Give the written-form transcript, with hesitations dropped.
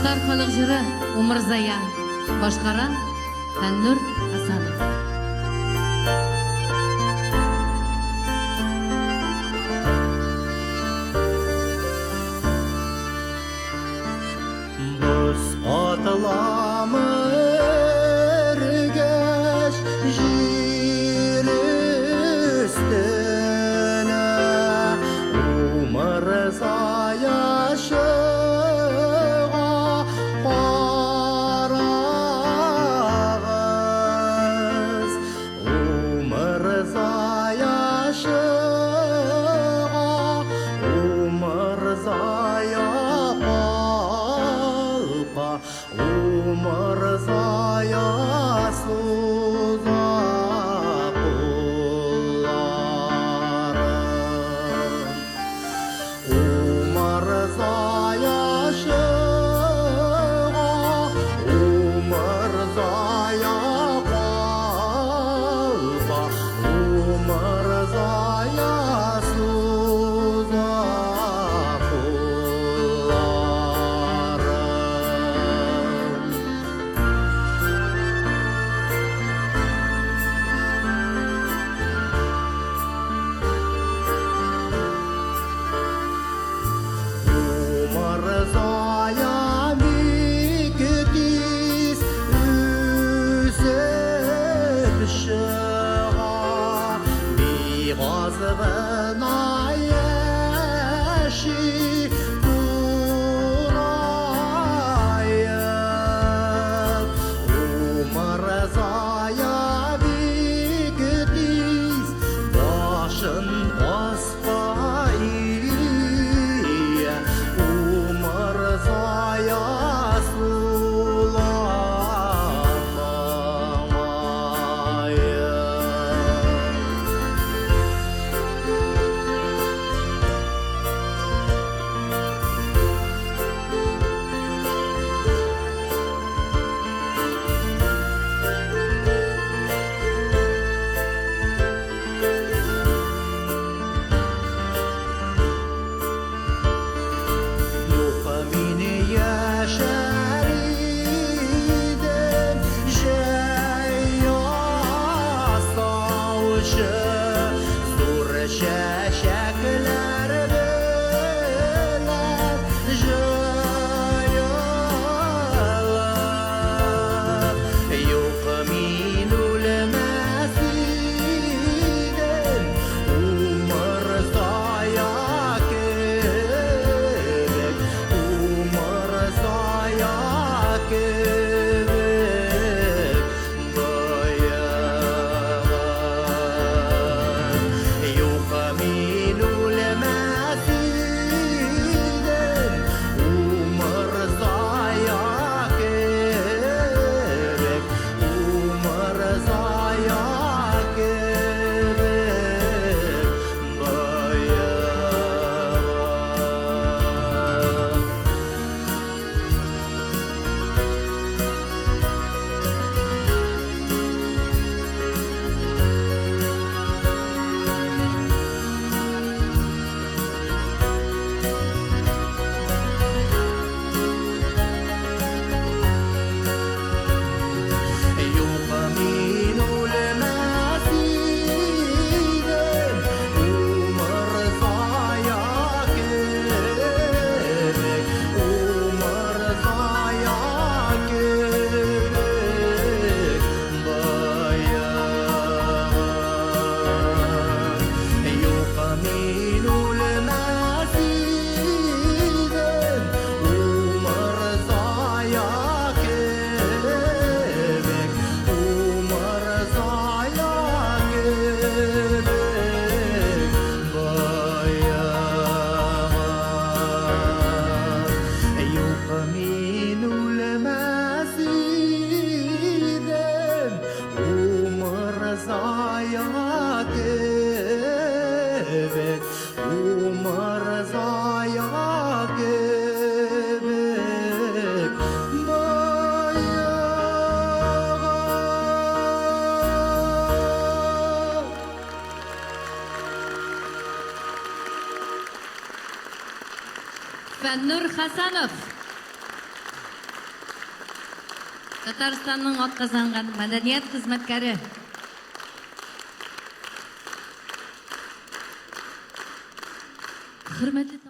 Татар халық жыры Умырзая, башқара Фәннур Хасанов. Біз атыламыр гәш жир үстіне, Умырзая шыға парағыз. Умырзая шыға, Умырзая палқа, Умырзая суза пулларын. Умырзая шыға, Умырзая палқа, Умырзая суза пулларын. Умырзая бекітіс үзіп шыға, биғазығына яши турайып. Умырзая бекітіс башын қоспай, Умырзая Юқымini яшар идім, жай астаушы, зур шәшәкләр белән җыелып. Юқымин үлмәс идем, Умырзая кебек, Умырзая кебек быйығын. Юқымин үлмәс идем, Умырзая кебек, Умырзая кебек быйығын. Юқымин үлмәс идем, Умырзая кебек, Умырзая кебек быйығын. Юқымин үлмәс идем, Умырзая кебек, Умырзая кебек быйығын. Юқымин үлмәс идем, Умырзая кебек, Умырзая кебек быйығын. Фәннур Хасанов. Татарстанның атказанган мәдәният хезмәткәре. Хөрмәтле